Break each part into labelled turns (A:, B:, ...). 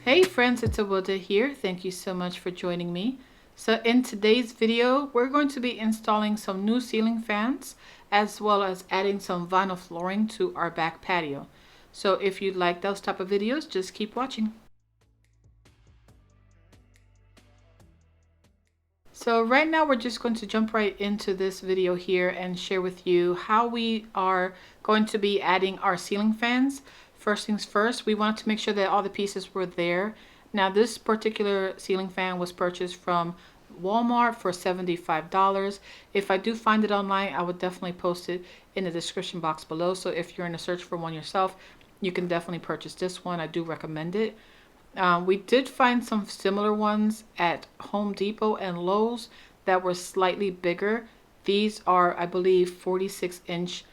A: Hey friends, it's Awilda here. Thank you so much for joining me. So in today's video, we're going to be installing some new ceiling fans as well as adding some vinyl flooring to our back patio. So if you like those type of videos, just keep watching. So right now we're just going to jump right into this video here and share with you how we are going to be adding our ceiling fans. First things first, we wanted to make sure that all the pieces were there. Now this particular ceiling fan was purchased from Walmart for $75. If I do find it online, I would definitely post it in the description box below. So if you're in a search for one yourself, you can definitely purchase this one. I do recommend it. We did find some similar ones at Home Depot and Lowe's that were slightly bigger. These are, I believe, 46-inch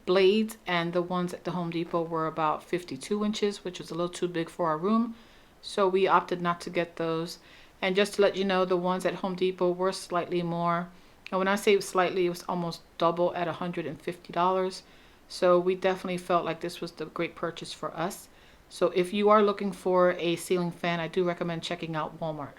A: blades, and the ones at the Home Depot were about 52 inches, which was a little too big for our room. So we opted not to get those. And just to let you know, the ones at Home Depot were slightly more. And when I say slightly, it was almost double at $150. So we definitely felt like this was the great purchase for us. So if you are looking for a ceiling fan, I do recommend checking out Walmart.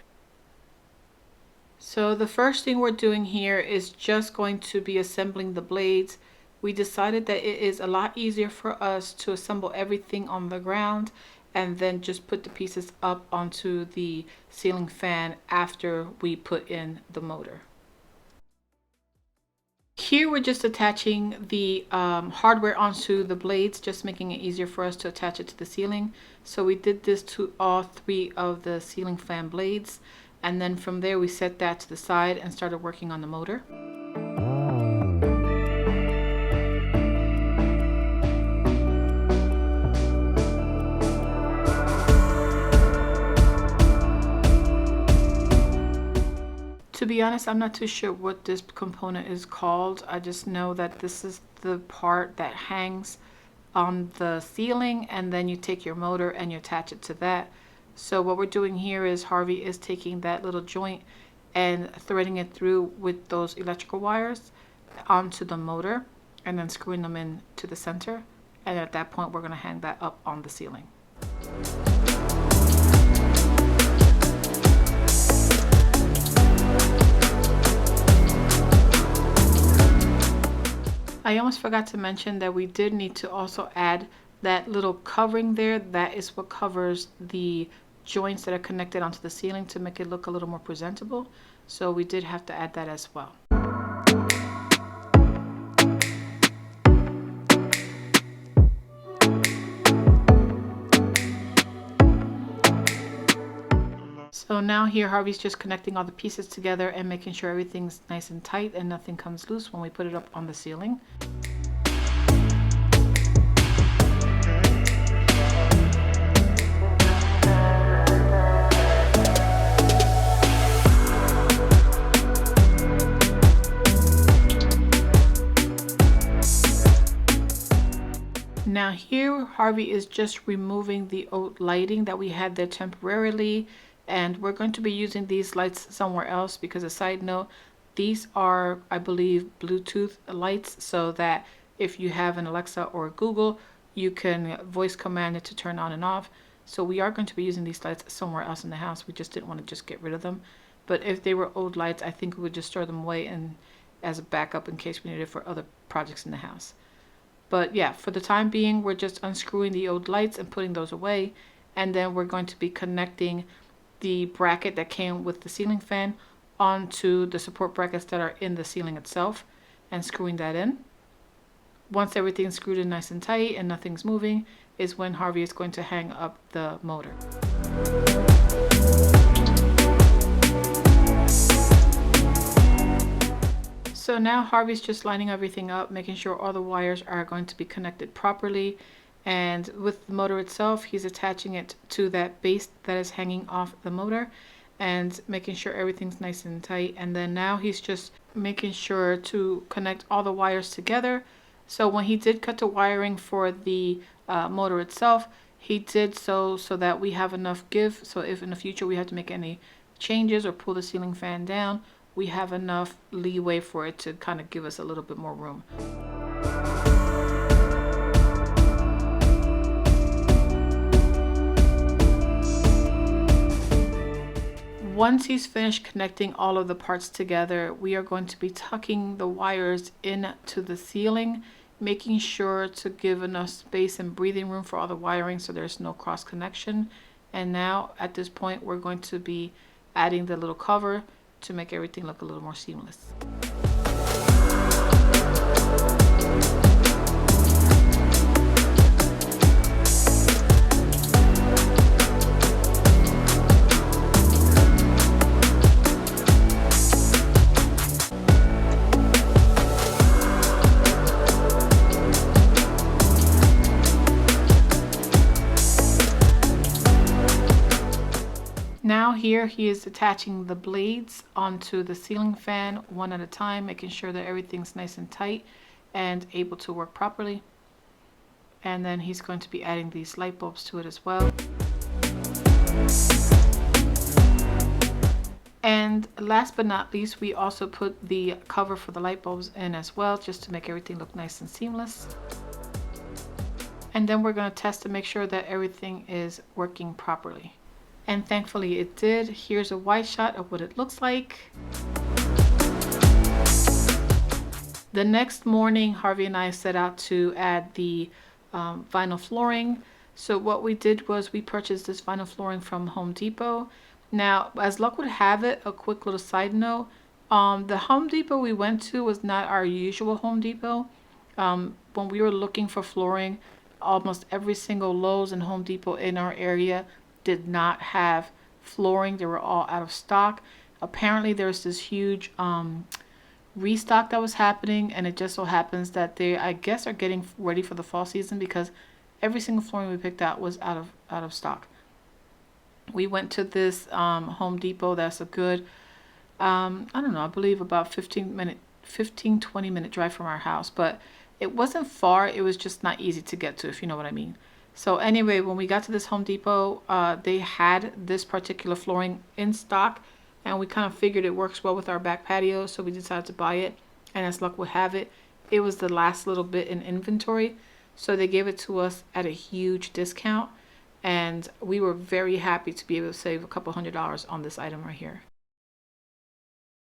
A: So the first thing we're doing here is just going to be assembling the blades. We decided that it is a lot easier for us to assemble everything on the ground and then just put the pieces up onto the ceiling fan after we put in the motor. Here we're just attaching the hardware onto the blades, just making it easier for us to attach it to the ceiling. So we did this to all three of the ceiling fan blades, and then from there we set that to the side and started working on the motor. To be honest, I'm not too sure what this component is called. I just know that this is the part that hangs on the ceiling, and then you take your motor and you attach it to that. So what we're doing here is Harvey is taking that little joint and threading it through with those electrical wires onto the motor and then screwing them in to the center. And at that point, we're going to hang that up on the ceiling. I almost forgot to mention that we did need to also add that little covering there. That is what covers the joints that are connected onto the ceiling to make it look a little more presentable. So we did have to add that as well. So now here Harvey's just connecting all the pieces together and making sure everything's nice and tight and nothing comes loose when we put it up on the ceiling. Now here Harvey is just removing the old lighting that we had there temporarily. And we're going to be using these lights somewhere else because, a side note, these are, I believe, Bluetooth lights, so that if you have an Alexa or a Google, you can voice command it to turn on and off. So we are going to be using these lights somewhere else in the house. We just didn't want to just get rid of them. But if they were old lights, I think we would just store them away and as a backup in case we need it for other projects in the house. But yeah, for the time being, we're just unscrewing the old lights and putting those away. And then we're going to be connecting the bracket that came with the ceiling fan onto the support brackets that are in the ceiling itself and screwing that in. Once everything's screwed in nice and tight and nothing's moving is when Harvey is going to hang up the motor. So now Harvey's just lining everything up, making sure all the wires are going to be connected properly. And with the motor itself, he's attaching it to that base that is hanging off the motor and making sure everything's nice and tight. And then now he's just making sure to connect all the wires together. So when he did cut the wiring for the motor itself, he did so that we have enough give. So if in the future we have to make any changes or pull the ceiling fan down, we have enough leeway for it to kind of give us a little bit more room. Once he's finished connecting all of the parts together, we are going to be tucking the wires into the ceiling, making sure to give enough space and breathing room for all the wiring so there's no cross connection. And now at this point, we're going to be adding the little cover to make everything look a little more seamless. Now here he is attaching the blades onto the ceiling fan one at a time, making sure that everything's nice and tight and able to work properly. And then he's going to be adding these light bulbs to it as well. And last but not least, we also put the cover for the light bulbs in as well, just to make everything look nice and seamless. And then we're going to test to make sure that everything is working properly. And thankfully it did. Here's a wide shot of what it looks like. The next morning, Harvey and I set out to add the vinyl flooring. So what we did was we purchased this vinyl flooring from Home Depot. Now, as luck would have it, a quick little side note, the Home Depot we went to was not our usual Home Depot. When we were looking for flooring, almost every single Lowe's and Home Depot in our area did not have flooring. They were all out of stock. Apparently there's this huge restock that was happening, and it just so happens that they, I guess, are getting ready for the fall season, because every single flooring we picked out was out of stock. We went to this Home Depot that's a good I don't know, I believe about 15-20 minute drive from our house, but it wasn't far. It was just not easy to get to, if you know what I mean. So anyway, when we got to this Home Depot, they had this particular flooring in stock, and we kind of figured it works well with our back patio, so we decided to buy it. And as luck would have it, it was the last little bit in inventory, so they gave it to us at a huge discount, and we were very happy to be able to save a couple $100 on this item right here.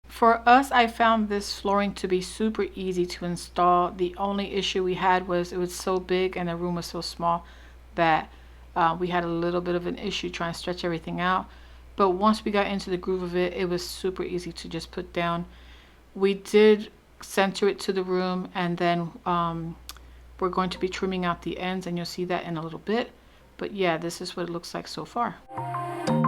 A: For us, I found this flooring to be super easy to install. The only issue we had was it was so big and the room was so small that we had a little bit of an issue trying to stretch everything out. But once we got into the groove of it, it was super easy to just put down. We did center it to the room, and then we're going to be trimming out the ends, and you'll see that in a little bit. But yeah, this is what it looks like so far.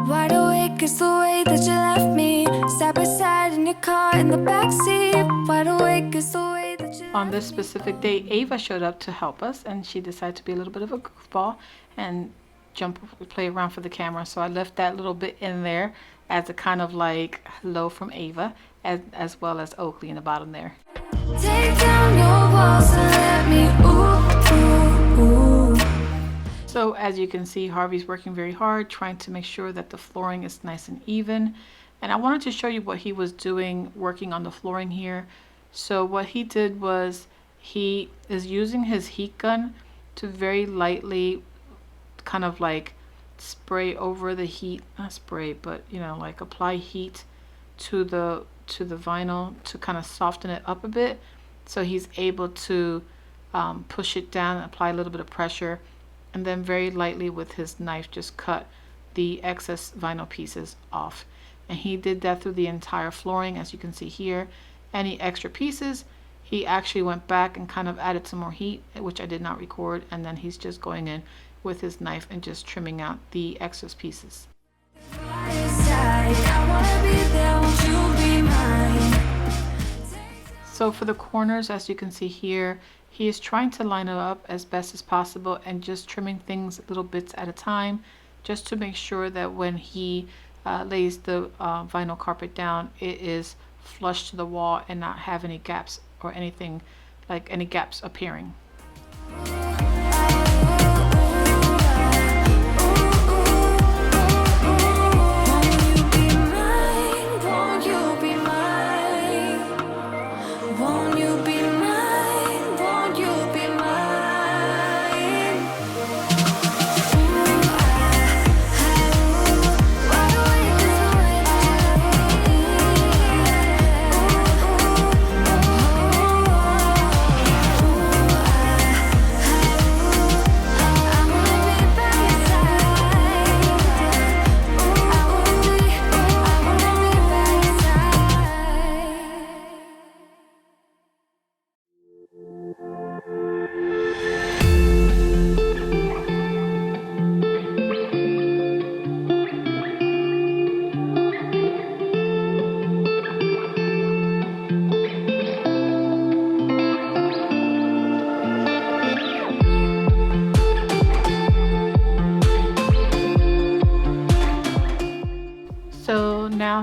B: Wide awake is the way that you left me, side by side in your car in the backseat. Wide awake is the way that you.
A: On this specific day, Ava showed up to help us, and she decided to be a little bit of a goofball and play around for the camera. So I left that little bit in there as a kind of like hello from Ava, as well as Oakley in the bottom there.
B: Take down your walls and let me ooh, ooh, ooh.
A: So as you can see, Harvey's working very hard trying to make sure that the flooring is nice and even. And I wanted to show you what he was doing working on the flooring here. So what he did was he is using his heat gun to very lightly kind of like spray over the heat, not spray, but you know, like apply heat to the vinyl to kind of soften it up a bit. So he's able to push it down, apply a little bit of pressure, and then very lightly with his knife just cut the excess vinyl pieces off. And he did that through the entire flooring, as you can see here. Any extra pieces, he actually went back and kind of added some more heat, which I did not record, and then he's just going in with his knife and just trimming out the excess pieces. So for the corners, as you can see here, he is trying to line it up as best as possible and just trimming things little bits at a time, just to make sure that when he lays the vinyl carpet down, it is flush to the wall and not have any gaps or anything like any gaps appearing.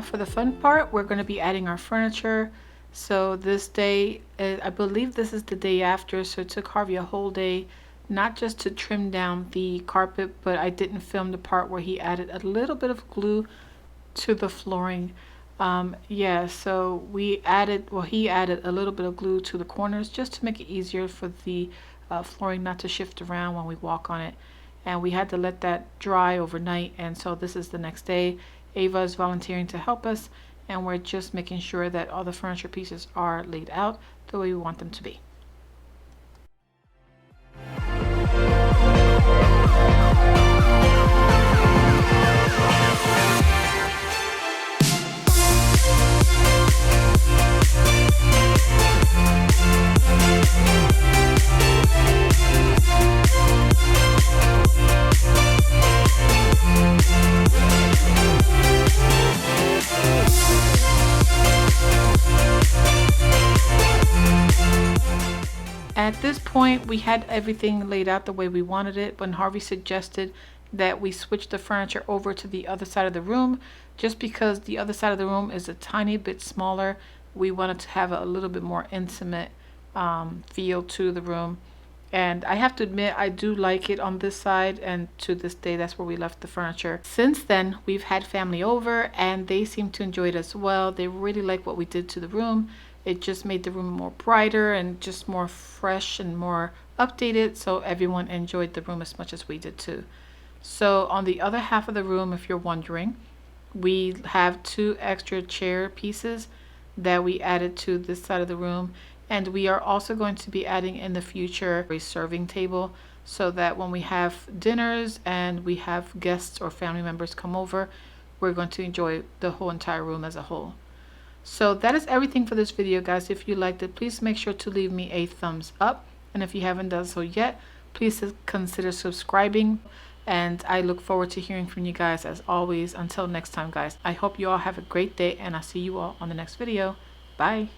A: Now for the fun part, we're going to be adding our furniture. So this day, I believe this is the day after, so it took Harvey a whole day, not just to trim down the carpet, but I didn't film the part where he added a little bit of glue to the flooring. Yeah, so he added a little bit of glue to the corners just to make it easier for the flooring not to shift around when we walk on it. And we had to let that dry overnight, and so this is the next day. Ava is volunteering to help us, and we're just making sure that all the furniture pieces are laid out the way we want them to be. At this point, we had everything laid out the way we wanted it when Harvey suggested that we switch the furniture over to the other side of the room, just because the other side of the room is a tiny bit smaller. We wanted to have a little bit more intimate feel to the room. And I have to admit, I do like it on this side, and to this day, that's where we left the furniture. Since then, we've had family over, and they seem to enjoy it as well. They really like what we did to the room. It just made the room more brighter and just more fresh and more updated, so everyone enjoyed the room as much as we did too. So on the other half of the room, if you're wondering, we have 2 extra chair pieces that we added to this side of the room, and we are also going to be adding in the future a serving table, so that when we have dinners and we have guests or family members come over, we're going to enjoy the whole entire room as a whole. So that is everything for this video, guys. If you liked it, please make sure to leave me a thumbs up, and if you haven't done so yet, please consider subscribing, and I look forward to hearing from you guys as always. Until next time, guys, I hope you all have a great day, and I'll see you all on the next video. Bye.